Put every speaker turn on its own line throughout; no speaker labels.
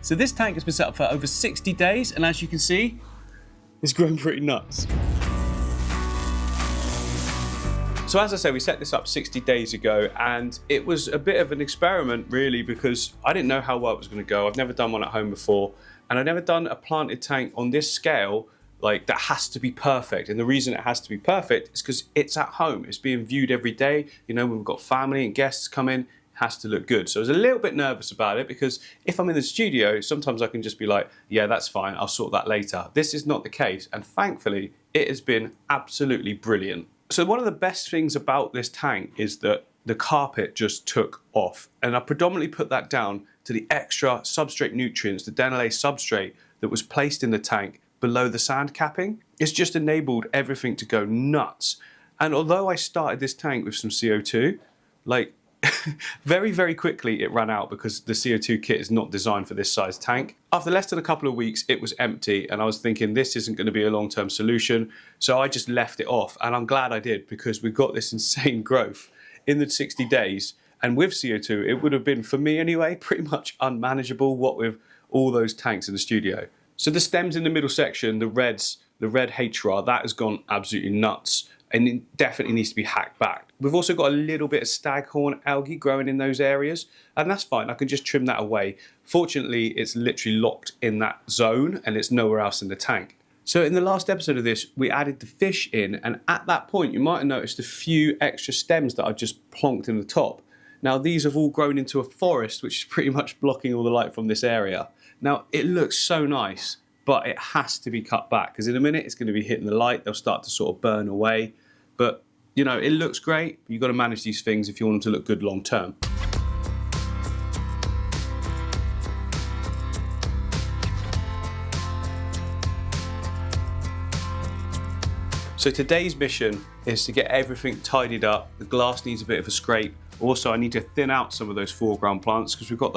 So this tank has been set up for over 60 days, and as you can see, it's grown pretty nuts. So as I said, we set this up 60 days ago, and it was a bit of an experiment really, because I didn't know how well it was going to go. I've never done one at home before, and I've never done a planted tank on this scale, like that has to be perfect. And the reason it has to be perfect is because it's at home. It's being viewed every day. You know, when we've got family and guests come in, it has to look good. So I was a little bit nervous about it, because if I'm in the studio, sometimes I can just be like, yeah, that's fine, I'll sort that later. This is not the case, and thankfully, it has been absolutely brilliant. So one of the best things about this tank is that the carpet just took off, and I predominantly put that down to the extra substrate nutrients, the denylate substrate that was placed in the tank below the sand capping. It's just enabled everything to go nuts. And although I started this tank with some CO2, like very, very quickly it ran out, because the CO2 kit is not designed for this size tank. After less than a couple of weeks, it was empty, and I was thinking this isn't going to be a long-term solution. So I just left it off, and I'm glad I did, because we got this insane growth in the 60 days. And with CO2, it would have been, for me anyway, pretty much unmanageable, what with all those tanks in the studio. So the stems in the middle section, the red HR, that has gone absolutely nuts, and it definitely needs to be hacked back. We've also got a little bit of staghorn algae growing in those areas, and that's fine, I can just trim that away. Fortunately, it's literally locked in that zone, and it's nowhere else in the tank. So in the last episode of this, we added the fish in, and at that point, you might have noticed a few extra stems that I've just plonked in the top. Now these have all grown into a forest, which is pretty much blocking all the light from this area. Now it looks so nice, but it has to be cut back, because in a minute it's going to be hitting the light, they'll start to sort of burn away. But you know, it looks great, but you've got to manage these things if you want them to look good long term. So today's mission is to get everything tidied up. The glass needs a bit of a scrape. Also, I need to thin out some of those foreground plants, because we've got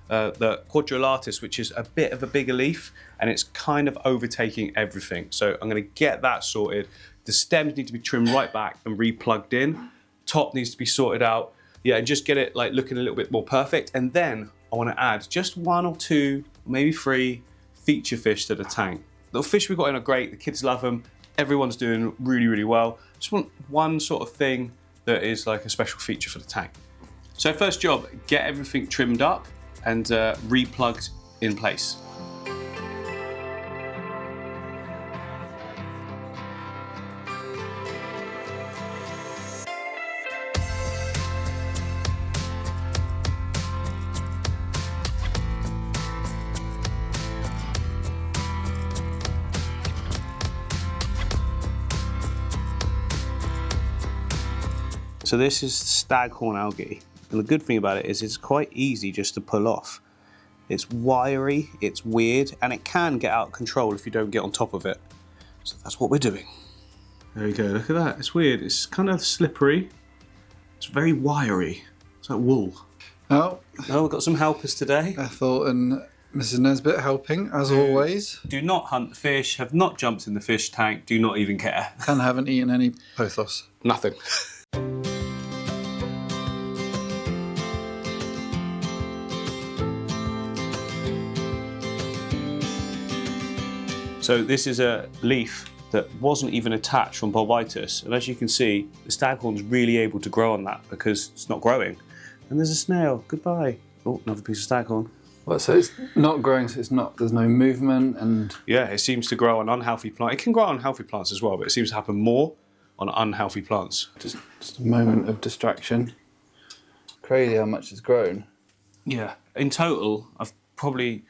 the quadrilatus, which is a bit of a bigger leaf, and it's kind of overtaking everything. So I'm going to get that sorted. The stems need to be trimmed right back and re-plugged in. Top needs to be sorted out. Yeah, and just get it like looking a little bit more perfect. And then I want to add just 1 or 2, maybe 3 feature fish to the tank. The fish we've got in are great. The kids love them. Everyone's doing really, really well. Just want one sort of thing that is like a special feature for the tank. So first job, get everything trimmed up and re-plugged in place. So this is staghorn algae, and the good thing about it is it's quite easy just to pull off. It's wiry, it's weird, and it can get out of control if you don't get on top of it. So that's what we're doing. There you go, look at that, it's weird. It's kind of slippery, it's very wiry, it's like wool.
Oh,
we've got some helpers today.
Ethel and Mrs. Nesbitt helping, as always.
Do not hunt fish, have not jumped in the fish tank, do not even care.
And haven't eaten any pothos.
Nothing. So this is a leaf that wasn't even attached from Bulbitis, and as you can see, the staghorn's really able to grow on that because it's not growing. And there's a snail, goodbye. Oh, another piece of staghorn.
Well, so it's not growing, so it's not, there's no movement and...
Yeah, it seems to grow on unhealthy plants. It can grow on healthy plants as well, but it seems to happen more on unhealthy plants.
Just a moment of distraction. Crazy how much it's grown.
Yeah, in total, I've probably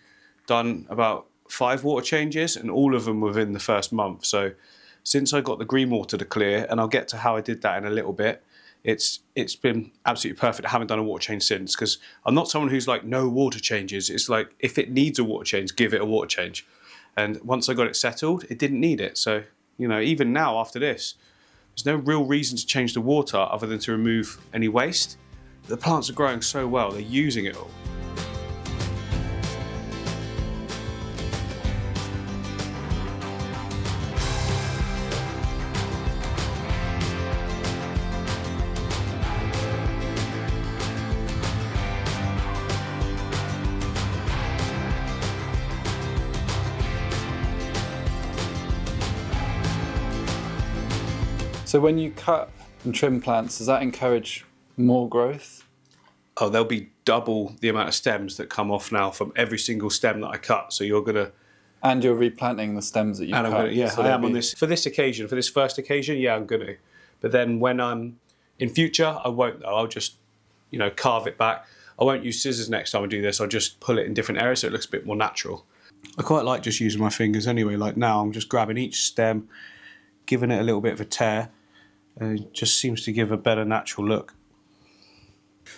done about 5 water changes, and all of them within the first month. So since I got the green water to clear, and I'll get to how I did that in a little bit, it's been absolutely perfect. I haven't done a water change since, because I'm not someone who's like, no water changes. It's like, if it needs a water change, give it a water change. And once I got it settled, it didn't need it. So, you know, even now after this, there's no real reason to change the water other than to remove any waste. The plants are growing so well, they're using it all.
So when you cut and trim plants, does that encourage more growth?
Oh, there'll be double the amount of stems that come off now from every single stem that I cut. So you're gonna...
And you're replanting the stems that you cut.
I am on this, for this occasion, for this first occasion, yeah, I'm gonna. But then when I'm in future, I won't though. I'll just, you know, carve it back. I won't use scissors next time I do this. I'll just pull it in different areas so it looks a bit more natural. I quite like just using my fingers anyway. Like now I'm just grabbing each stem, giving it a little bit of a tear, and it just seems to give a better natural look.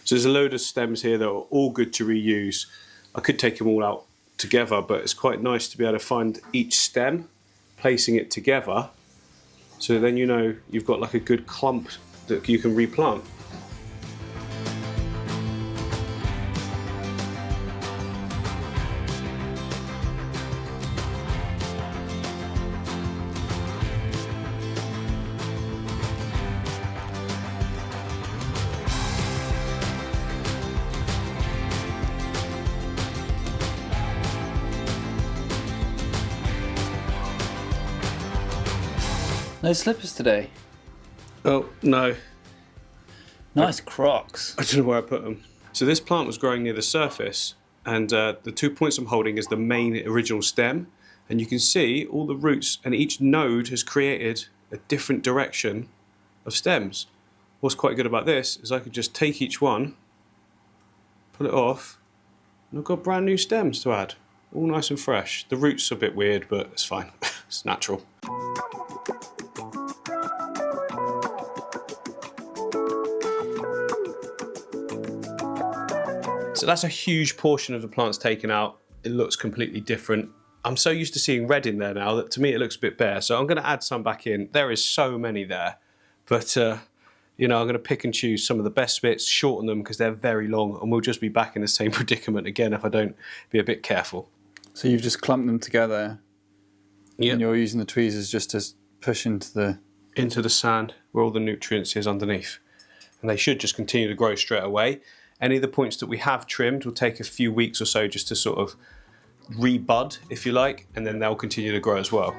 So there's a load of stems here that are all good to reuse. I could take them all out together, but it's quite nice to be able to find each stem, placing it together, so then you know you've got like a good clump that you can replant.
No slippers today.
Oh, no.
Nice Crocs.
I don't know where I put them. So this plant was growing near the surface, and the 2 points I'm holding is the main original stem, and you can see all the roots, and each node has created a different direction of stems. What's quite good about this is I could just take each one, pull it off, and I've got brand new stems to add. All nice and fresh. The roots are a bit weird, but it's fine. It's natural. So that's a huge portion of the plants taken out. It looks completely different. I'm so used to seeing red in there now that to me it looks a bit bare. So I'm going to add some back in. There is so many there. But, you know, I'm going to pick and choose some of the best bits, shorten them because they're very long, and we'll just be back in the same predicament again if I don't be a bit careful.
So you've just clumped them together,
Yep.
and you're using the tweezers just to push into the
sand where all the nutrients is underneath. And they should just continue to grow straight away. Any of the points that we have trimmed will take a few weeks or so just to sort of rebud, if you like, and then they'll continue to grow as well.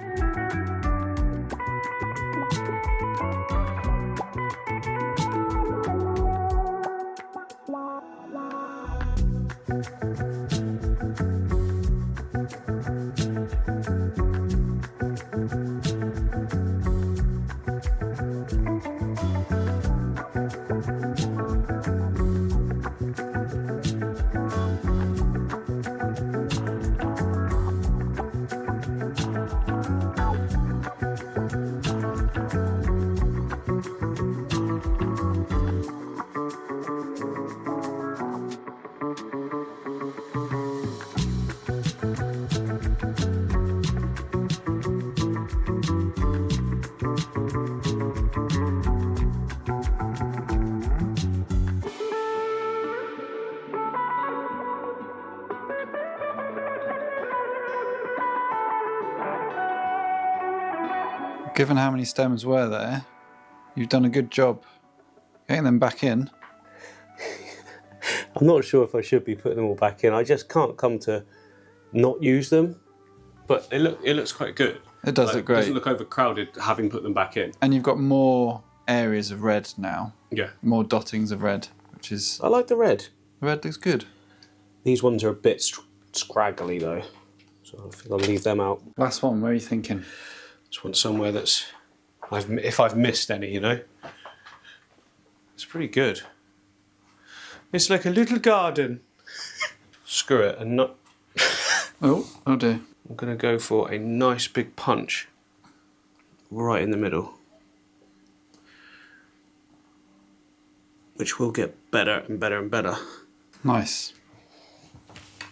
Given how many stems were there, you've done a good job getting them back in.
I'm not sure if I should be putting them all back in. I just can't come to not use them. But it looks quite good.
It does look great.
It doesn't look overcrowded having put them back in.
And you've got more areas of red now.
Yeah.
More dottings of red, which is...
I like the red.
The red looks good.
These ones are a bit scraggly though. So I think I'll leave them out.
Last one, where are you thinking?
Just want somewhere that's... if I've missed any, you know. It's pretty good. It's like a little garden. Screw it and not...
Oh dear.
I'm going to go for a nice big punch right in the middle, which will get better and better and better.
Nice.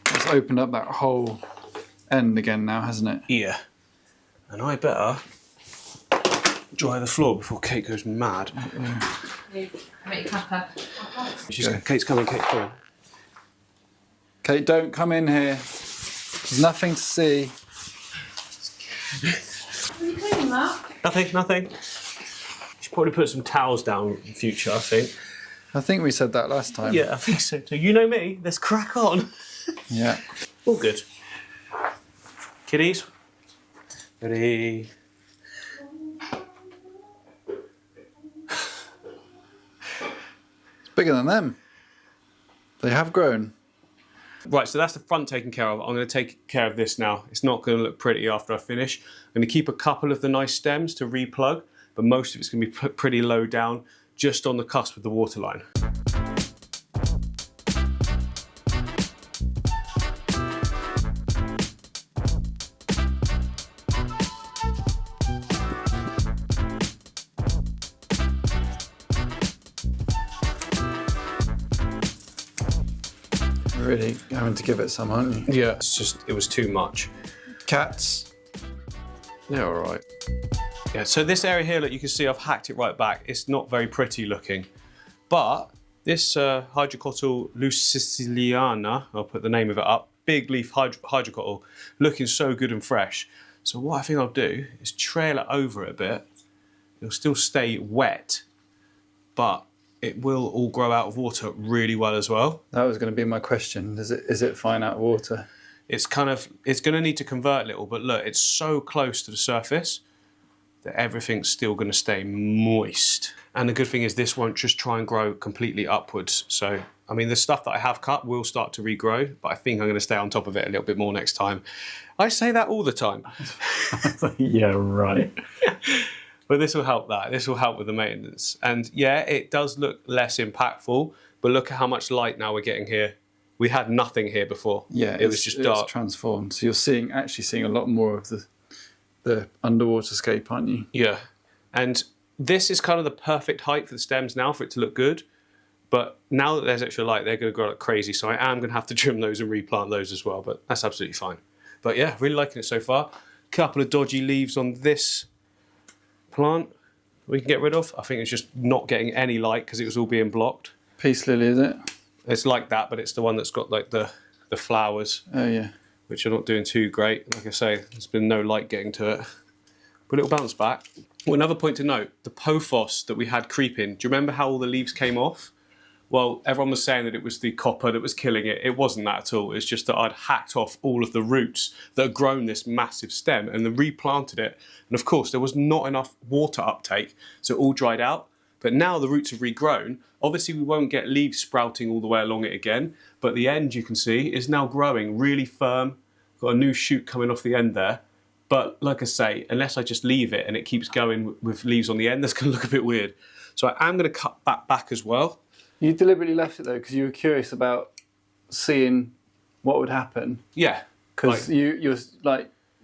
It's opened up that whole end again now, hasn't it?
Yeah. And I better dry the floor before Kate goes mad. Kate's coming, Kate's coming.
Kate, don't come in here. There's nothing to see.
What are you cleaning, Mark?
Nothing. Should probably put some towels down in future, I think.
I think we said that last time.
Yeah, I think so too. You know me, let's crack on.
Yeah.
All good. Kiddies. Ready.
Bigger than them. They have grown.
Right, so that's the front taken care of. I'm going to take care of this now. It's not going to look pretty after I finish. I'm going to keep a couple of the nice stems to replug, but most of it's going to be put pretty low down, just on the cusp of the water line.
Really having to give it some, aren't you?
Yeah, it was too much.
Cats.
They're all right. Yeah, so this area here, look, you can see I've hacked it right back. It's not very pretty looking. But this Hydrocotyle luciciliana, I'll put the name of it up, big leaf hydrocotyle, looking so good and fresh. So what I think I'll do is trail it over it a bit. It'll still stay wet, but it will all grow out of water really well as well.
That was going to be my question. Is it fine out of water?
It's going to need to convert a little, but look, it's so close to the surface that everything's still going to stay moist. And the good thing is this won't just try and grow completely upwards. So, I mean, the stuff that I have cut will start to regrow, but I think I'm going to stay on top of it a little bit more next time. I say that all the time.
Yeah, right.
But this will help that. This will help with the maintenance. And yeah, it does look less impactful, but look at how much light now we're getting here. We had nothing here before.
Yeah,
it was just dark.
It's transformed. So you're actually seeing a lot more of the underwater scape, aren't you?
Yeah. And this is kind of the perfect height for the stems now for it to look good. But now that there's extra light, they're going to grow like crazy. So I am going to have to trim those and replant those as well. But that's absolutely fine. But yeah, really liking it so far. Couple of dodgy leaves on this plant we can get rid of. I think it's just not getting any light because it was all being blocked.
Peace lily, is it?
It's like that, but it's the one that's got like the flowers.
Oh yeah.
Which are not doing too great. Like I say, there's been no light getting to it. But it'll bounce back. Well, another point to note, the pothos that we had creeping, do you remember how all the leaves came off? Well, everyone was saying that it was the copper that was killing it. It wasn't that at all. It's just that I'd hacked off all of the roots that had grown this massive stem and then replanted it. And of course, there was not enough water uptake, so it all dried out. But now the roots have regrown. Obviously, we won't get leaves sprouting all the way along it again, but the end, you can see, is now growing really firm. Got a new shoot coming off the end there. But like I say, unless I just leave it and it keeps going with leaves on the end, that's going to look a bit weird. So I am going to cut that back as well.
You deliberately left it though because you were curious about seeing what would happen.
Yeah.
Because you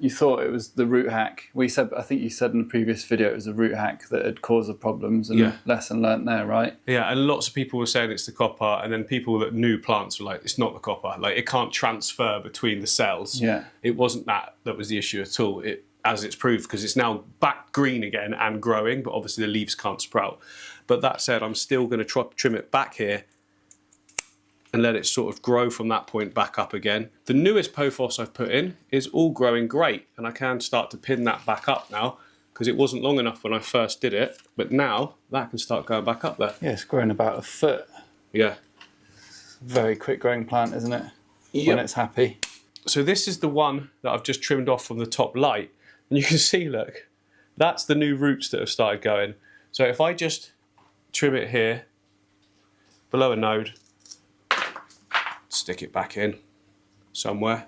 thought it was the root hack. I think you said in the previous video it was the root hack that had caused the problems, and lesson learnt there, right?
Yeah, and lots of people were saying it's the copper, and then people that knew plants were like, it's not the copper. Like, it can't transfer between the cells.
Yeah.
It wasn't that was the issue at all, as it's proved, because it's now back green again and growing, but obviously the leaves can't sprout. But that said, I'm still going to trim it back here and let it sort of grow from that point back up again. The newest pothos I've put in is all growing great, and I can start to pin that back up now because it wasn't long enough when I first did it, but now that can start going back up there.
Yeah, it's growing about a foot.
Yeah.
Very quick growing plant, isn't it?
Yep.
When it's happy.
So this is the one that I've just trimmed off from the top light, and you can see, look, that's the new roots that have started going. So if I just trim it here, below a node, stick it back in somewhere.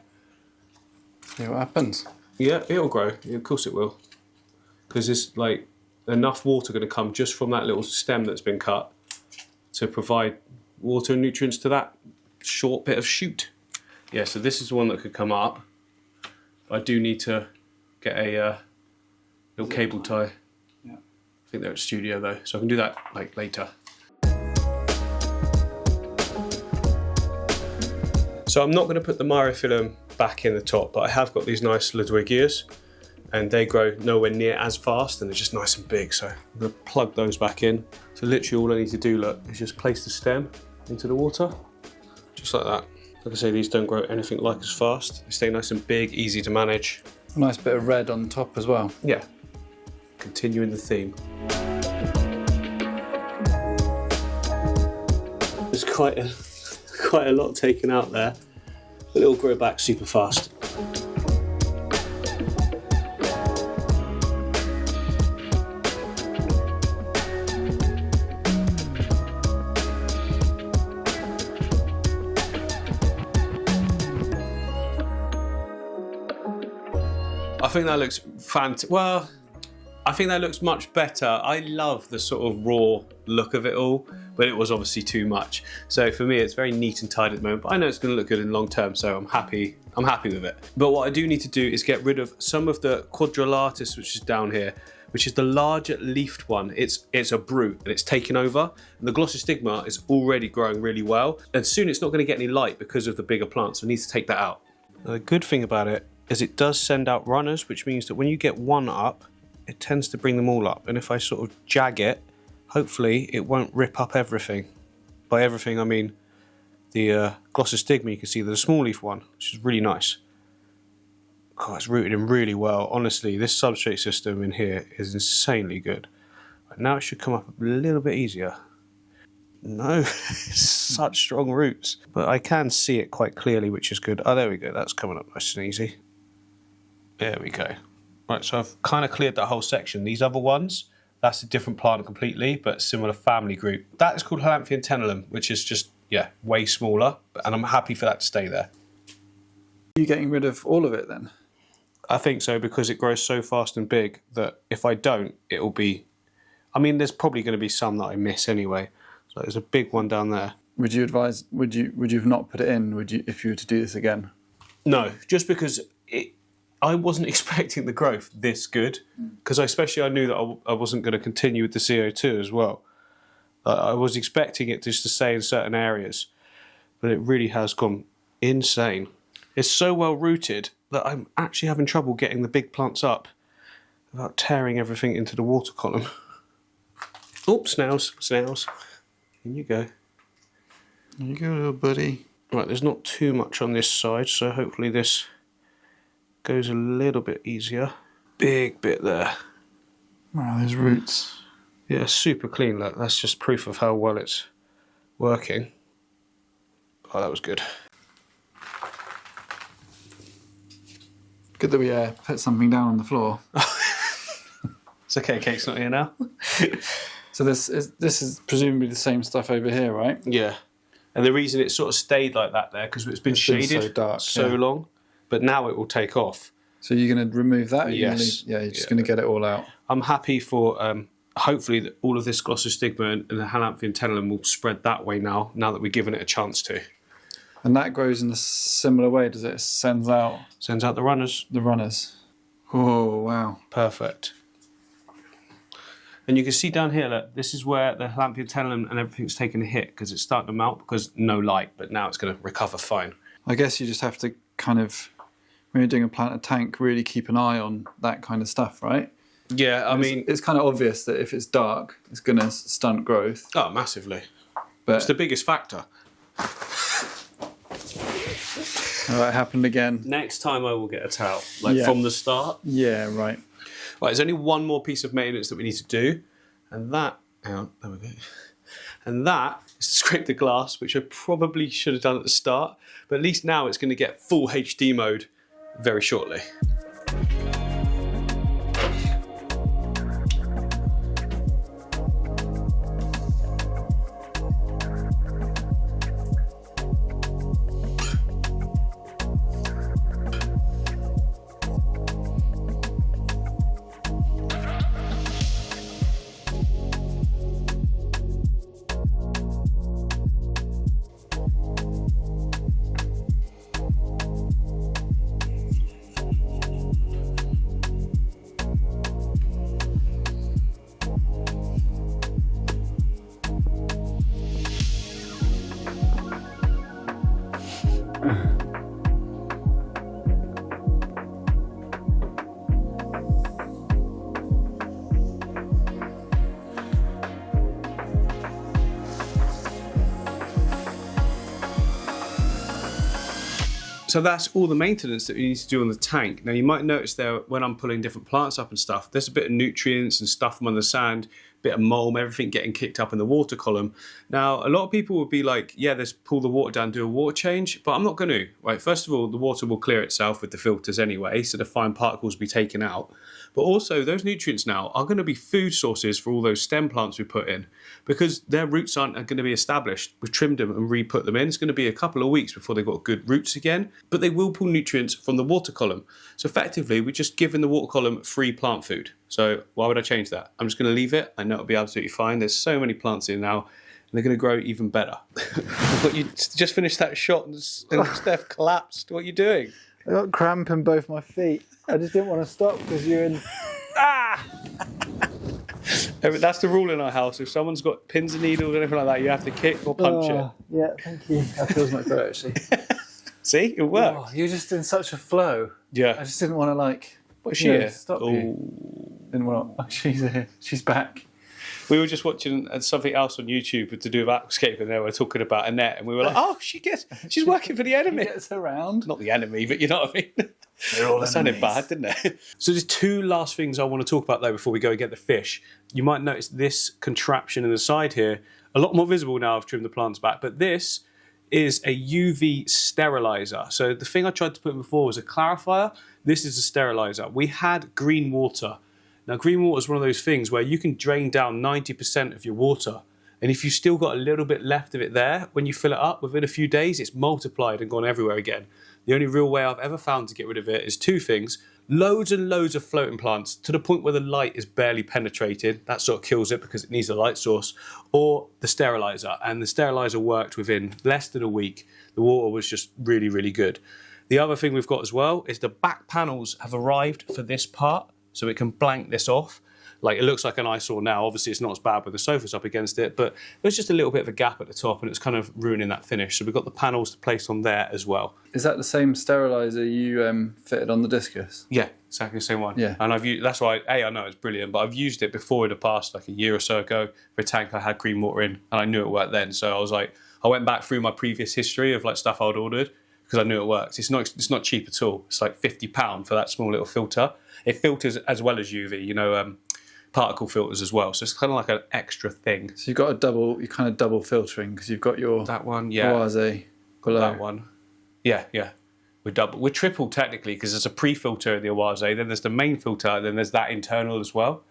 See what happens.
Yeah, it'll grow. Of course it will. Because there's like enough water going to come just from that little stem that's been cut to provide water and nutrients to that short bit of shoot. Yeah, so this is the one that could come up. I do need to get a little cable tie.
Yeah.
I think they're at studio though, so I can do that like later. So I'm not going to put the myrophyllum back in the top, but I have got these nice Ludwigias, and they grow nowhere near as fast, and they're just nice and big. So I'm going to plug those back in. So literally all I need to do, look, is just place the stem into the water, just like that. Like I say, these don't grow anything like as fast. They stay nice and big, easy to manage.
A nice bit of red on top as well.
Yeah, continuing the theme. There's quite a lot taken out there, but it'll grow back super fast. I think that looks fantastic. Well, I think that looks much better. I love the sort of raw look of it all, but it was obviously too much. So for me, it's very neat and tidy at the moment, but I know it's going to look good in long term, so I'm happy with it. But what I do need to do is get rid of some of the quadrilatus, which is down here, which is the larger leafed one. It's a brute and it's taken over, and the glossostigma is already growing really well, and soon it's not going to get any light because of the bigger plants, so I need to take that out. Now, the good thing about it is it does send out runners, which means that when you get one up, it tends to bring them all up, and if I sort of jag it, hopefully it won't rip up everything. By everything I mean the glossostigma. You can see there's a small leaf one, which is really nice. Oh, it's rooted in really well. Honestly, this substrate system in here is insanely good. Right, now it should come up a little bit easier. No, such strong roots. But I can see it quite clearly, which is good. Oh, there we go. That's coming up nice and easy. There we go. Right, so I've kind of cleared that whole section. These other ones, that's a different plant completely, but similar family group. That is called Halanthia tenellum, which is just, yeah, way smaller, and I'm happy for that to stay there.
Are you getting rid of all of it then?
I think so, because it grows so fast and big that if I don't, it'll be... I mean, there's probably going to be some that I miss anyway. So there's a big one down there.
Would you advise, would you have not put it in, would you, if you were to do this again?
No, just because I wasn't expecting the growth this good, because I knew that I wasn't going to continue with the CO2 as well. I was expecting it just to stay in certain areas, but it really has gone insane. It's so well rooted that I'm actually having trouble getting the big plants up without tearing everything into the water column. Oops, snails. In you go.
There you go, little buddy.
Right, there's not too much on this side, so hopefully this goes a little bit easier. Big bit there.
Wow, there's roots.
Yeah, super clean, look. That's just proof of how well it's working. Oh, that was good.
Good that we put something down on the floor.
It's okay, Kate's not here now.
So this is presumably the same stuff over here, right?
Yeah. And the reason it sort of stayed like that there, because it's been shaded
so dark,
so long, but now it will take off.
So you're going to remove that?
Yes.
You're just going to get it all out.
I'm happy for, hopefully, that all of this glossostigma and the Halanthia tenellum will spread that way now that we've given it a chance to.
And that grows in a similar way, does it? It sends out
the runners.
The runners. Oh, wow.
Perfect. And you can see down here that this is where the Halanthia tenellum and everything's taken a hit, because it's starting to melt because no light, but now it's going to recover fine.
I guess you just have to kind of, when you're doing a planted tank, really keep an eye on that kind of stuff, right?
Yeah, I mean...
It's kind of obvious that if it's dark, it's going to stunt growth.
Oh, massively.
But
it's the biggest factor.
Oh, it happened again.
Next time I will get a towel, from the start.
Yeah, right.
Right, there's only one more piece of maintenance that we need to do, and that, hang on, there we go. And that is to scrape the glass, which I probably should have done at the start, but at least now it's going to get full HD mode very shortly. So that's all the maintenance that we need to do on the tank. Now you might notice there when I'm pulling different plants up and stuff, there's a bit of nutrients and stuff from on the sand bit of mold, everything getting kicked up in the water column. Now, a lot of people would be like, yeah, let's pull the water down, do a water change, but I'm not going to. Right? First of all, the water will clear itself with the filters anyway, so the fine particles will be taken out. But also, those nutrients now are going to be food sources for all those stem plants we put in, because their roots aren't going to be established. We've trimmed them and re-put them in. It's going to be a couple of weeks before they've got good roots again, but they will pull nutrients from the water column. So effectively, we're just giving the water column free plant food. So why would I change that? I'm just going to leave it. I know it'll be absolutely fine. There's so many plants in now, and they're going to grow even better. But you just finished that shot and Steph collapsed. What are you doing?
I got cramp in both my feet. I just didn't want to stop because you're in...
Ah! That's the rule in our house. If someone's got pins and needles or anything like that, you have to kick or punch it.
Yeah, thank you. That feels much better, actually.
See, it worked.
Oh, you're just in such a flow.
Yeah.
I just didn't want to, like...
What's she here?
Stop you. Didn't want to... Oh, she's here. She's back.
We were just watching something else on YouTube to do with aquascape, and they were talking about Annette, and we were like, "Oh, she's working for the enemy."
She gets around.
Not the enemy, but you know what I mean.
They're all
that sounded bad, didn't it? So there's two last things I want to talk about though before we go and get the fish. You might notice this contraption in the side here, a lot more visible now. I've trimmed the plants back, but this is a UV sterilizer. So the thing I tried to put in before was a clarifier. This is a sterilizer. We had green water. Now, green water is one of those things where you can drain down 90% of your water. And if you've still got a little bit left of it there, when you fill it up, within a few days, it's multiplied and gone everywhere again. The only real way I've ever found to get rid of it is two things. Loads and loads of floating plants to the point where the light is barely penetrated. That sort of kills it because it needs a light source. Or the sterilizer. And the sterilizer worked within less than a week. The water was just really, really good. The other thing we've got as well is the back panels have arrived for this part. So it can blank this off. Like, it looks like an eyesore now. Obviously, it's not as bad with the sofas up against it, but there's just a little bit of a gap at the top, and it's kind of ruining that finish. So we've got the panels to place on there as well.
Is that the same sterilizer you fitted on the discus?
Yeah, exactly the same one.
Yeah.
And I've used, that's why, I know it's brilliant, but I've used it before in the past, like a year or so ago, for a tank I had green water in, and I knew it worked then. So I was like, I went back through my previous history of like stuff I'd ordered, because I knew it worked. It's not cheap at all. It's like £50 for that small little filter. It filters as well as UV, particle filters as well. So it's kind of like an extra thing.
So you've got you're kind of double filtering because you've got your
that one, yeah,
Oase below.
That one, yeah. We're triple technically because there's a pre-filter in the Oase, then there's the main filter, then there's that internal as well.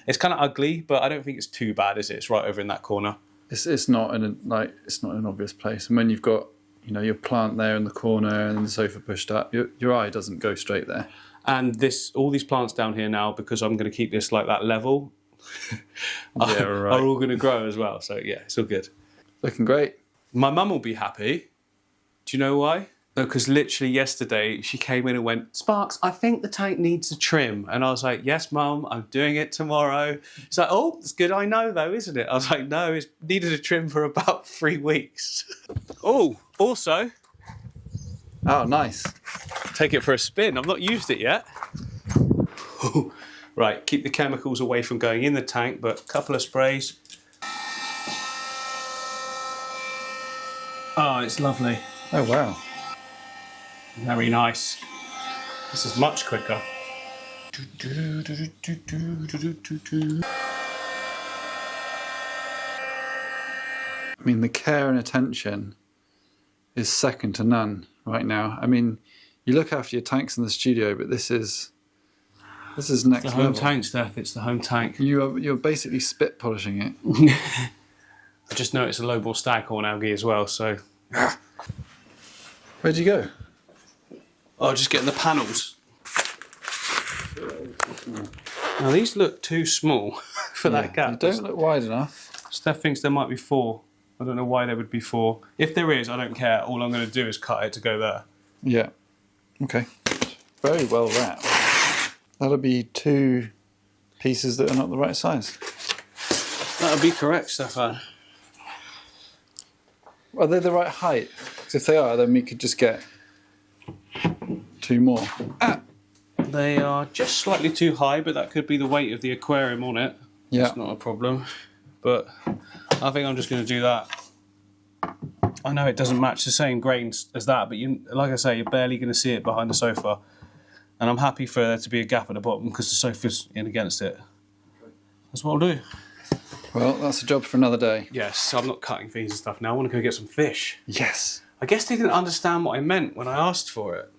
It's kind of ugly, but I don't think it's too bad, is it? It's right over in that corner.
It's not in an obvious place. And when you've got your plant there in the corner and the sofa pushed up, your eye doesn't go straight there.
And all these plants down here now, because I'm going to keep this like that level, are all going to grow as well. So yeah, it's all good.
Looking great.
My mum will be happy. Do you know why? No, because literally yesterday she came in and went, "Sparks, I think the tank needs a trim." And I was like, "Yes, Mum, I'm doing it tomorrow." It's like, "Oh, it's good I know though, isn't it?" I was like, "No, it's needed a trim for about 3 weeks." Oh, also...
Oh, nice.
Take it for a spin. I've not used it yet. Right, keep the chemicals away from going in the tank, but a couple of sprays. Oh, it's lovely.
Oh, wow.
Very nice. This is much quicker.
I mean, the care and attention is second to none right now. I mean, you look after your tanks in the studio, but this is next level.
It's the home tank, Steph. It's the home tank.
You're basically spit polishing it.
I just noticed a low ball staghorn algae as well, so...
Where'd you go?
Oh, just getting the panels. Now, these look too small for that gap.
They don't look wide enough.
Steph thinks there might be 4. I don't know why there would be 4. If there is, I don't care. All I'm going to do is cut it to go there.
Yeah. Okay. Very well wrapped. That'll be 2 pieces that are not the right size.
That'll be correct, Stefan.
Are they the right height? Because if they are, then we could just get 2 more.
They are just slightly too high, but that could be the weight of the aquarium on it.
Yeah.
That's not a problem. But I think I'm just going to do that. I know it doesn't match the same grains as that, but like I say, you're barely going to see it behind the sofa. And I'm happy for there to be a gap at the bottom because the sofa's in against it. That's what I'll do.
Well, that's a job for another day.
Yes, so I'm not cutting things and stuff now. I want to go get some fish.
Yes.
I guess they didn't understand what I meant when I asked for it.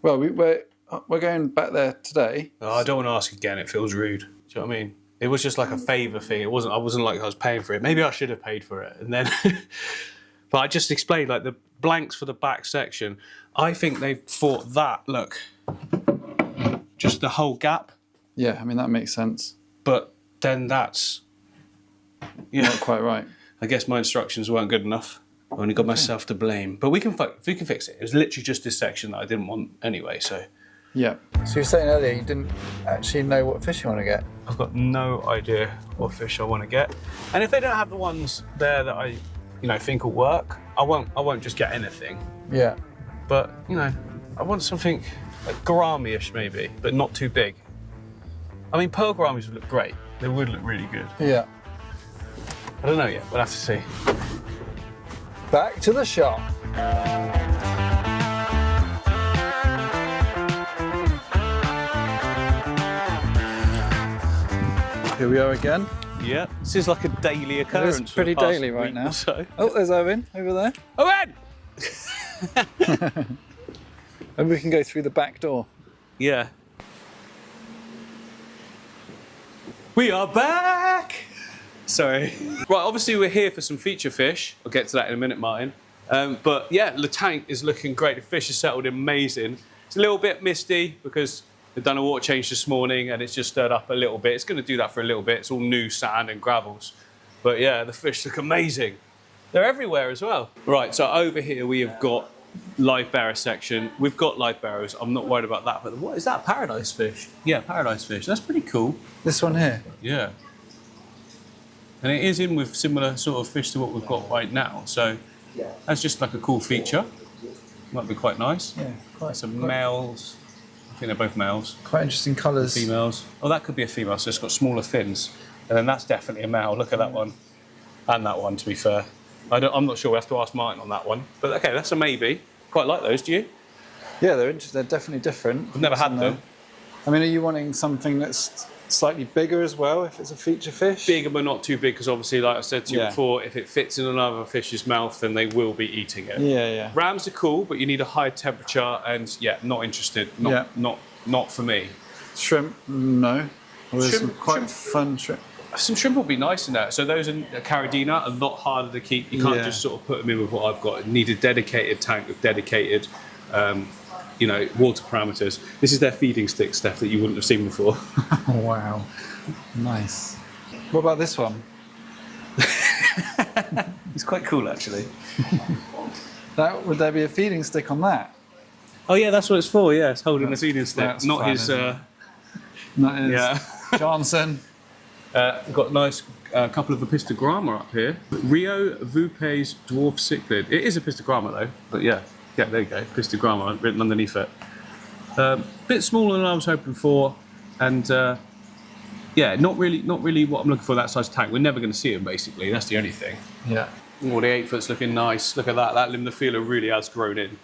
Well, we're going back there today.
Oh, I don't want to ask again. It feels rude. Do you know what I mean? It was just like a favour thing. I wasn't like I was paying for it. Maybe I should have paid for it. And then, but I just explained like the blanks for the back section. I think they thought that. Look, just the whole gap.
Yeah, I mean that makes sense.
But then that's
Not quite right.
I guess my instructions weren't good enough. I only got myself to blame. But we can fix it. It was literally just this section that I didn't want anyway. So
Yeah. So you were saying earlier you didn't actually know what fish you want to get.
I've got no idea what fish I want to get. And if they don't have the ones there that I, think will work, I won't just get anything.
Yeah.
But, I want something like gourami-ish maybe, but not too big. I mean, pearl gouramis would look great. They would look really good.
Yeah.
I don't know yet. We'll have to see.
Back to the shop. Here we are again.
Yeah, this is like a daily occurrence.
It's pretty
for the past
daily right
week
now.
or So.
Oh, there's Owen over there.
Owen!
And we can go through the back door.
Yeah. We are back! Sorry. Right, obviously we're here for some feature fish. I'll get to that in a minute, Martin. But yeah, the tank is looking great. The fish has settled in amazing. It's a little bit misty because they've done a water change this morning and it's just stirred up a little bit. It's going to do that for a little bit. It's all new sand and gravels. But yeah, the fish look amazing. They're everywhere as well. Right, so over here we have got live bearer section. We've got live bearers. I'm not worried about that. But what is that? Paradise fish? Yeah, paradise fish. That's pretty cool.
This one here.
Yeah. And it is in with similar sort of fish to what we've got right now. So that's just like a cool feature. Might be quite nice.
Yeah, quite.
Some males. I think they're both males.
Quite interesting colours.
Females. Oh, that could be a female, so it's got smaller fins. And then that's definitely a male. Look at that one. And that one, to be fair. I'm not sure. We'll have to ask Martin on that one. But okay, that's a maybe. Quite like those, do you?
Yeah, they're interesting. They're definitely different.
I've never had them.
I mean, are you wanting something that's slightly bigger as well, if it's a feature fish?
Bigger, but not too big, because obviously, like I said to you
Yeah.
before, if it fits in another fish's mouth, then they will be eating it.
Yeah, yeah.
Rams are cool, but you need a high temperature, and yeah, not interested. Not for me.
Shrimp, no. Well, there's some
Shrimp-
quite
shrimp-
fun shrimp.
Some shrimp will be nice in that. So those are Caridina, a lot harder to keep. You can't
Yeah.
just sort of put them in with what I've got. You need a dedicated tank with dedicated, water parameters. This is their feeding stick stuff that you wouldn't have seen before.
Wow. Nice. What about this one?
It's quite cool, actually.
Would there be a feeding stick on that?
Oh yeah, that's what it's for. Yeah, it's holding the feeding stick,
that's
not
fun,
his.
isn't it? That is
Yeah.
Johnson.
We've got a nice couple of apistogramma up here. Rio Vupes dwarf cichlid. It is apistogramma though, but yeah, there you go, apistogramma written underneath it. Bit smaller than I was hoping for, and not really what I'm looking for. That size tank. We're never going to see them basically. That's the only thing.
Yeah.
Oh, the 8 foot's looking nice. Look at that. That limnophilia really has grown in.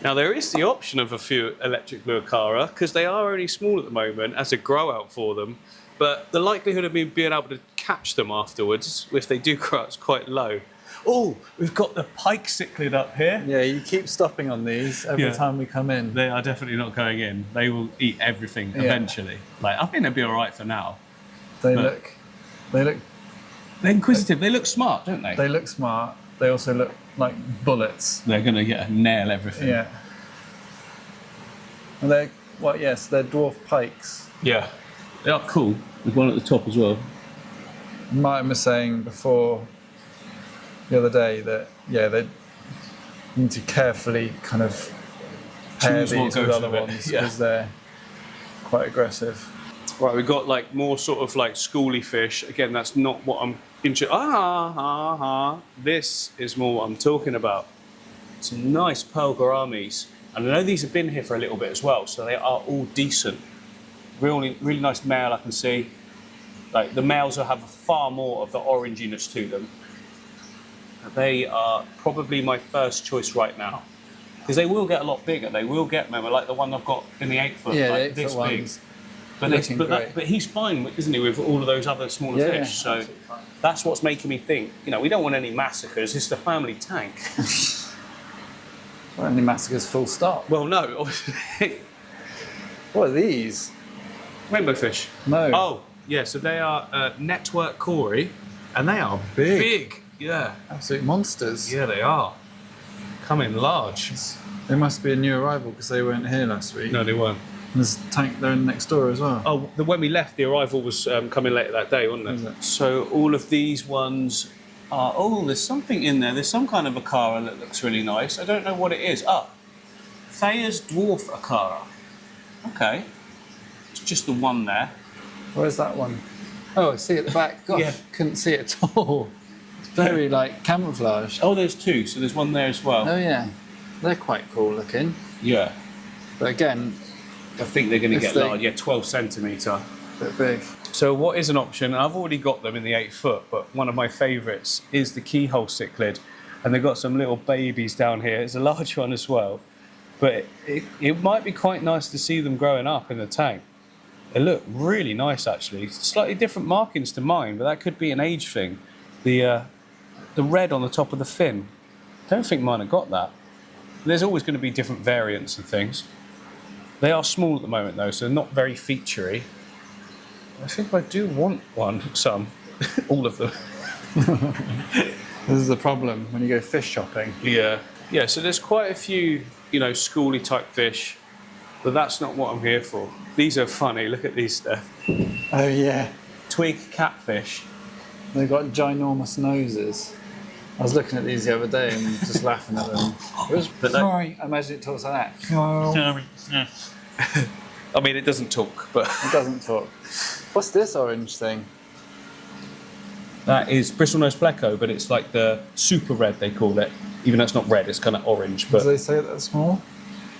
Now there is the option of a few electric blue acara because they are only small at the moment as a grow out for them, but the likelihood of me being able to catch them afterwards, if they do grow out, is quite low. Oh, we've got the pike cichlid up here.
Yeah, you keep stopping on these every time we come in.
They are definitely not going in. They will eat everything eventually. Like I think they'll be all right for now.
They look
They're inquisitive. They look smart, don't they?
They look smart. They also look like bullets.
They're going to nail everything.
Yeah. And they're they're dwarf pikes.
Yeah. They are cool. There's one at the top as well.
Martin was saying before the other day that they need to carefully kind of pair
Choose what
these with
goes
other
with it.
ones
Yeah.
because they're quite aggressive.
Right, we've got like more sort of like schooly fish. Again, that's not what I'm interested. This is more what I'm talking about. Some nice pearl gouramis. And I know these have been here for a little bit as well, so they are all decent. Really, really nice male I can see. Like the males will have far more of the oranginess to them. They are probably my first choice right now. Because they will get a lot bigger. They will get, remember, like the one I've got in the 8 foot,
Yeah,
like
the 8
this
foot
big.
ones.
But,
Looking great.
but he's fine, isn't he, with all of those other smaller
Yeah,
fish? So
absolutely fine.
that's what's making me think, you know, we don't want any massacres. It's the family tank.
Well, only massacres full stop.
Well, no, obviously.
What are these?
Rainbow fish.
No.
Oh, yeah, so they are network cory, and they are big. Yeah.
Absolute monsters.
Yeah, they are. Come in large.
They must be a new arrival because they weren't here last week.
No, they weren't.
There's a tank there next door as well.
Oh, when we left, the arrival was coming later that day, wasn't it?
Was it?
So all of these ones are... Oh, there's something in there. There's some kind of Acara that looks really nice. I don't know what it is. Ah, Thayer's Dwarf Acara. Okay. It's just the one there.
Where's that one? Oh, I see it at the back. Gosh,
Yeah.
couldn't see it at all. It's very like camouflaged.
Oh, there's two. So there's one there as well.
Oh yeah, they're quite cool looking.
Yeah.
But again,
I think they're going to
If
get
they-
large. Yeah, 12 centimetre.
a bit big.
So what is an option? I've already got them in the 8 foot, but one of my favourites is the keyhole cichlid. And they've got some little babies down here. It's a large one as well. But it might be quite nice to see them growing up in the tank. They look really nice, actually. Slightly different markings to mine, but that could be an age thing. The red on the top of the fin. I don't think mine have got that. There's always going to be different variants and things. They are small at the moment, though, so not very featurey. I think I do want some. All of them.
This is the problem when you go fish shopping.
Yeah. Yeah, so there's quite a few, you know, schooly type fish, but that's not what I'm here for. These are funny. Look at these stuff.
Oh yeah,
Twig catfish.
they've got ginormous noses. I was looking at these the other day and just laughing at them. It was
But they-
I imagine it talks like that.
I mean, it doesn't talk, but
It doesn't talk. What's this orange thing?
that is bristlenose pleco, but it's like the super red, they call it. Even though it's not red, it's kind of orange. But
Do they say that small?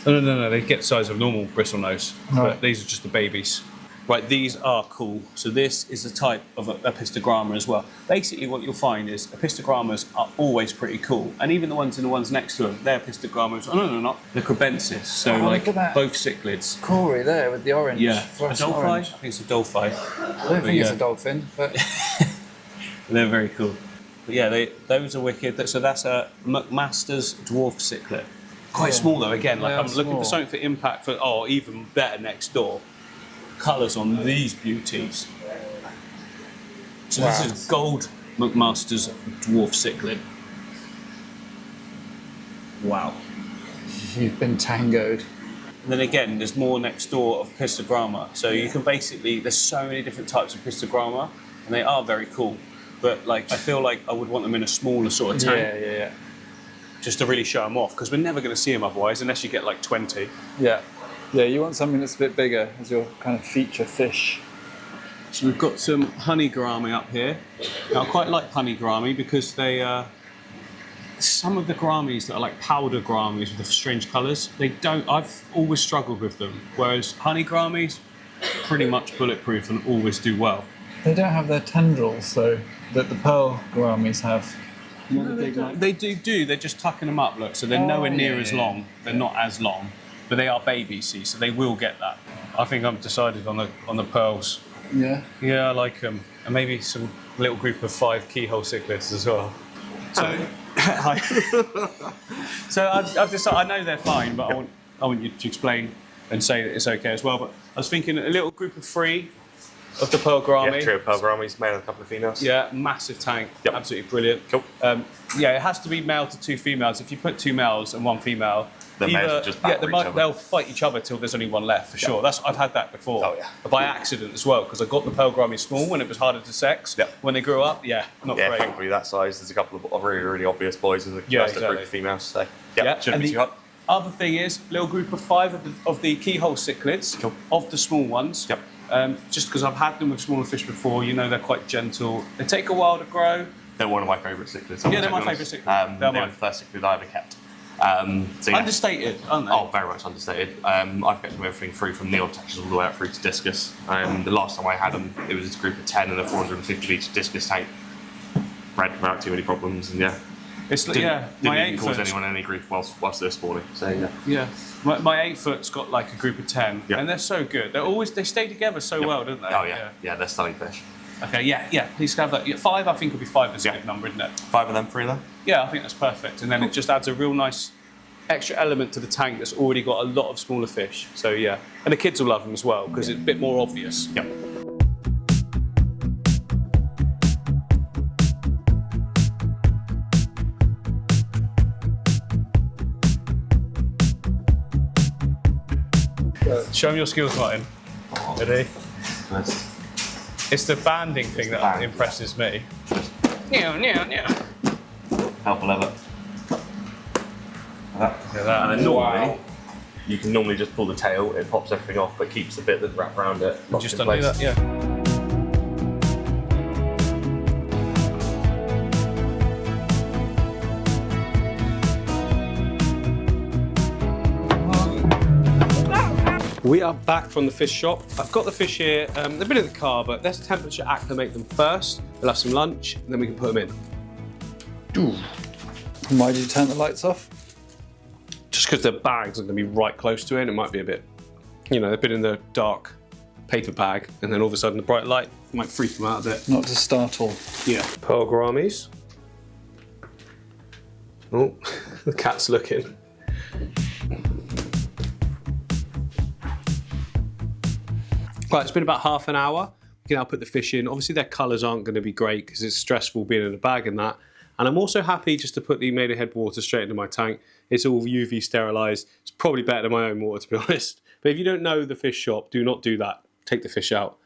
no, they get the size of normal bristlenose.
Right.
But these are just the babies. Right, these are cool. So this is a type of apistogramma as well. Basically, what you'll find is apistogrammas are always pretty cool, and even the ones next to them, they're apistogrammas. Oh no, no, not the crebensis. So
Oh,
like
look at that.
both cichlids.
Cory there with the orange.
Yeah, a
fluorescent
dolphi. I
orange.
think it's a dolphi.
I don't think it's
yeah.
a dolphin, but
They're very cool. But yeah, those are wicked. So that's a McMaster's dwarf cichlid. Quite
Yeah.
small though. Again, like
They are
I'm looking for
small.
something for impact for. Oh, even better next door. Colours on these beauties. So
Wow.
this is gold McMaster's dwarf cichlid. Wow.
you've been tangoed.
And then again, there's more next door of pistogramma. So you can basically, there's so many different types of pistogramma, and they are very cool. But like, I feel like I would want them in a smaller sort of tank,
Yeah.
just to really show them off, because we're never going to see them otherwise, unless you get like 20.
Yeah. Yeah, you want something that's a bit bigger as your kind of feature fish.
So we've got some honey gourami up here. Now, I quite like honey gourami because they, some of the gouramis that are like powder gouramis with the strange colours, they don't, I've always struggled with them. Whereas honey gouramis, pretty much bulletproof and always do well.
They don't have their tendrils, though, that the pearl gouramis have. You know, the big, like-
They do, they're just tucking them up, look, so they're
Oh,
nowhere near
yeah,
as
yeah.
long. They're not as long, but they are babies, see, so they will get that. I think I'm decided on the pearls.
Yeah.
Yeah, I like them. And maybe some little group of 5 keyhole cichlids as well. So, so I've decided, I know they're fine, but I want you to explain and say that it's okay as well. But I was thinking a little group of 3 of the pearl gourami.
Yeah, trio pearl gouramis, male and a couple of females.
Yeah, massive tank.
Yep.
Absolutely brilliant.
Cool.
Yeah, it has to be male to 2 females. If you put 2 males and 1 female,
The males will just batter each other.
they'll fight each other till there's only one left for sure. I've had that before.
Oh, yeah.
By accident as well, because I got the pearl gourami small when it was harder to sex.
Yep.
When they grew up, not
Yeah,
great.
thankfully that size. There's a couple of really, really obvious boys and
Yeah,
a group
exactly.
of females. So yeah,
Yeah,
shouldn't
and
be
the
too hard.
other thing is, little group of 5 of the keyhole cichlids,
Cool.
of the small ones.
Yep.
Just because I've had them with smaller fish before, you know they're quite gentle. They take a while to grow.
They're one of my favourite cichlids.
Yeah, they're my favourite cichlid. They're
They were
mine.
the first cichlid I ever kept. So yeah.
Understated, aren't they?
Oh, very much understated. I've kept them everything through from neo touches all the way up through to discus. The last time I had them, it was a group of 10 in a 450 litre discus tank. Bred without too many problems, and yeah,
It's
Didn't
my
even
8
cause
foot.
anyone any grief whilst they're spawning. So yeah.
Yeah, my 8 foot's got like a group of 10,
Yeah.
and they're so good. They stay together so well, don't they?
Oh yeah, they're stunning fish.
Okay, yeah. Please have that. Yeah, 5, I think, would be 5 is a good number, isn't it?
5 of them, 3 of them.
Yeah, I think that's perfect, and then it just adds a real nice extra element to the tank that's already got a lot of smaller fish. So yeah, and the kids will love them as well because it's a bit more obvious.
Yep.
Show me your skills, Martin. Ready?
Nice.
It's the banding thing that impresses me. Yeah.
Help a lever. Like that.
Look at that.
And then normally, you can normally just pull the tail, it pops everything off, but keeps the bit that's wrapped around it.
Just undo that, yeah. We are back from the fish shop. I've got the fish here. They've been in the car, but let's temperature acclimate them first. We'll have some lunch, and then we can put them in.
Ooh. And why did you turn the lights off?
Just because the bags are going to be right close to it, and it might be a bit, they've been in the dark paper bag, and then all of a sudden the bright light might freak them out a bit.
Not to startle.
Yeah. Pearl gouramis. Oh, the cat's looking. Right, it's been about half an hour. We can now put the fish in. Obviously their colours aren't going to be great because it's stressful being in a bag and that. And I'm also happy just to put the Made Ahead water straight into my tank. It's all UV sterilised. It's probably better than my own water, to be honest. But if you don't know the fish shop, do not do that. Take the fish out.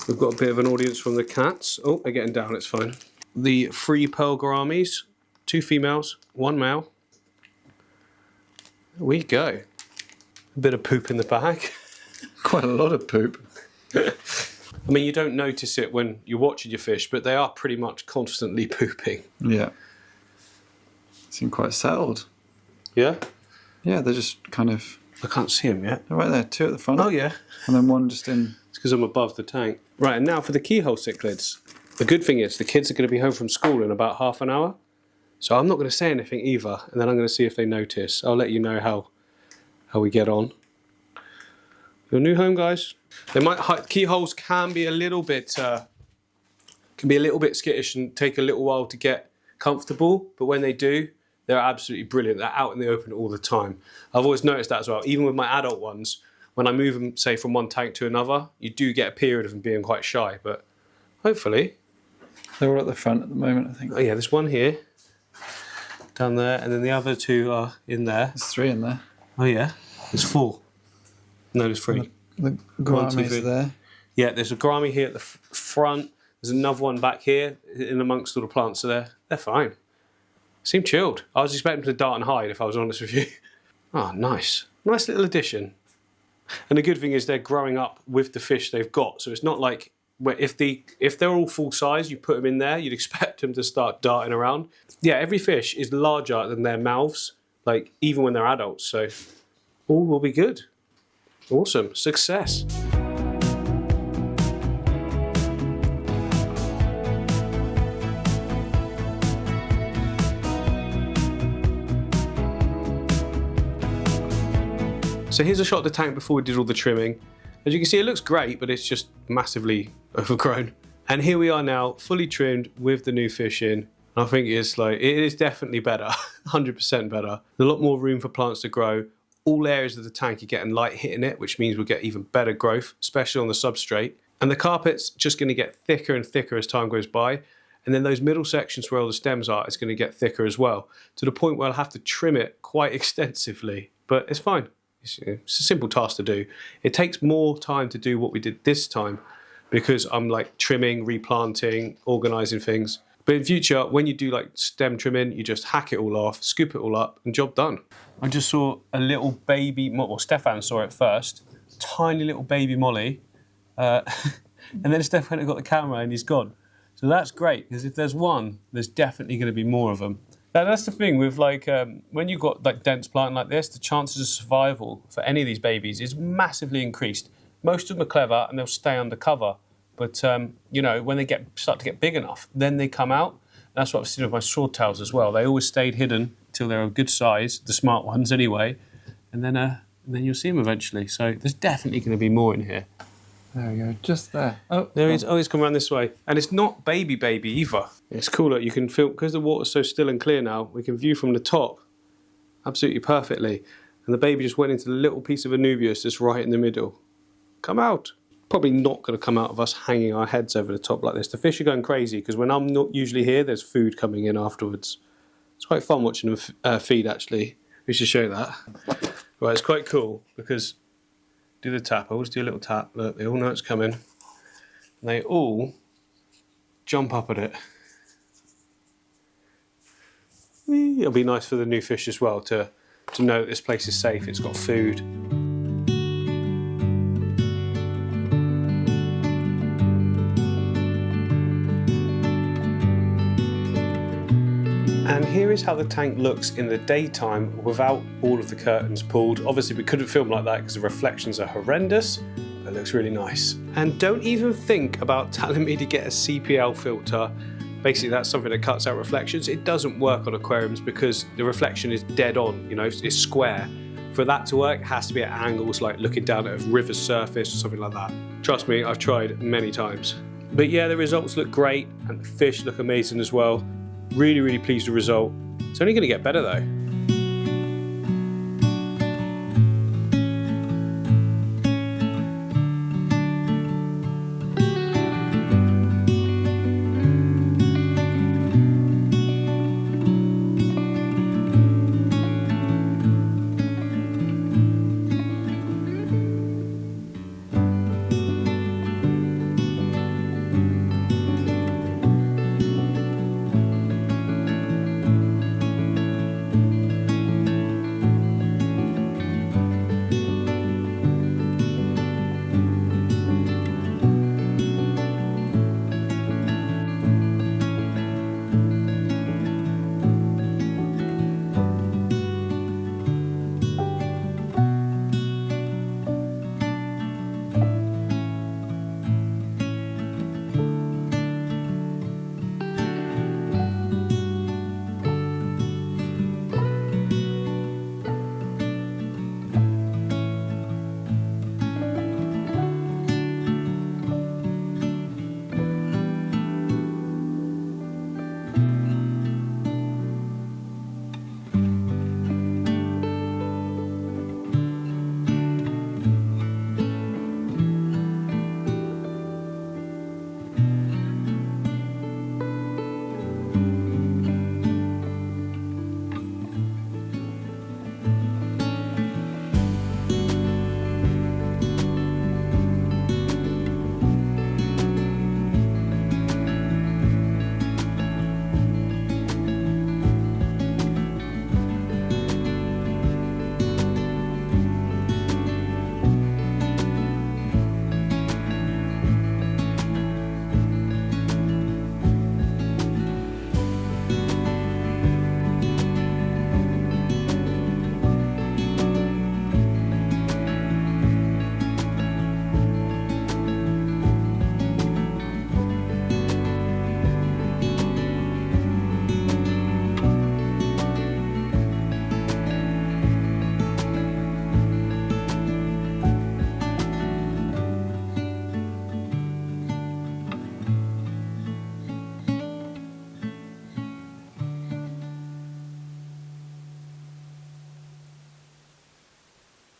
We've got a bit of an audience from the cats. Oh, they're getting down, it's fine. The 3 pearl gouramis, 2 females, 1 male. There we go. A bit of poop in the bag.
Quite a lot of poop.
I mean, you don't notice it when you're watching your fish, but they are pretty much constantly pooping.
Yeah. Seem quite settled.
Yeah?
Yeah, they're just kind of...
I can't see them yet.
They're right there, 2 at the front.
Oh, yeah.
And then 1 just in...
It's because I'm above the tank. Right, and now for the keyhole cichlids. The good thing is the kids are going to be home from school in about half an hour. So I'm not going to say anything either, and then I'm going to see if they notice. I'll let you know how we get on. Your new home, guys. They might keyholes can be a little bit skittish and take a little while to get comfortable, but when they do, they're absolutely brilliant. They're out in the open all the time. I've always noticed that as well. Even with my adult ones, when I move them, say, from one tank to another, you do get a period of them being quite shy, but hopefully.
They're all at the front at the moment, I think.
Oh yeah, there's one here, down there, and then the other 2 are in there.
There's 3 in there.
Oh yeah, there's 4. No, there's 3.
The
1, 2,
gouramis
3.
are there.
Yeah, there's a gourami here at the front. There's another one back here in amongst all the plants. So they're fine. Seem chilled. I was expecting them to dart and hide, if I was honest with you. Oh, nice. Nice little addition. And the good thing is they're growing up with the fish they've got. So it's not like where if they're all full size, you put them in there, you'd expect them to start darting around. Yeah, every fish is larger than their mouths, like even when they're adults. So all will be good. Awesome. Success. So here's a shot of the tank before we did all the trimming. As you can see, it looks great, but it's just massively overgrown. And here we are now, fully trimmed with the new fish in. I think it is definitely better, 100% better. There's a lot more room for plants to grow. All areas of the tank are getting light hitting it, which means we'll get even better growth, especially on the substrate. And the carpet's just going to get thicker and thicker as time goes by. And then those middle sections where all the stems are, it's going to get thicker as well, to the point where I'll have to trim it quite extensively. But it's fine. It's a simple task to do. It takes more time to do what we did this time because I'm like trimming, replanting, organising things. But in future, when you do like stem trimming, you just hack it all off, scoop it all up, and job done. I just saw a little baby, well, Stefan saw it first, tiny little baby molly, and then Stefan got the camera and he's gone. So that's great, because if there's one, there's definitely going to be more of them. Now, that's the thing with like, when you've got like dense planting like this, the chances of survival for any of these babies is massively increased. Most of them are clever and they'll stay under cover. But, when they start to get big enough, then they come out. That's what I've seen with my swordtails as well. They always stayed hidden until they're a good size, the smart ones anyway, and then you'll see them eventually. So there's definitely going to be more in here.
There we go, just there. Oh,
There he is. Oh, he's come around this way. And it's not baby either. It's cool that you can film, because the water's so still and clear now, we can view from the top absolutely perfectly. And the baby just went into the little piece of Anubias that's right in the middle. Come out. Probably not going to come out of us hanging our heads over the top like this. The fish are going crazy because when I'm not usually here, there's food coming in afterwards. It's quite fun watching them feed, actually. We should show that. Right, it's quite cool because do the tap. I always do a little tap. Look, they all know it's coming. And they all jump up at it. It'll be nice for the new fish as well to know that this place is safe, it's got food. And here is how the tank looks in the daytime without all of the curtains pulled. Obviously we couldn't film like that because the reflections are horrendous, but it looks really nice. And don't even think about telling me to get a CPL filter. Basically that's something that cuts out reflections. It doesn't work on aquariums because the reflection is dead on, you know, it's square. For that to work, it has to be at angles like looking down at a river's surface or something like that. Trust me, I've tried many times. But yeah, the results look great and the fish look amazing as well. Really, really pleased with the result. It's only going to get better though.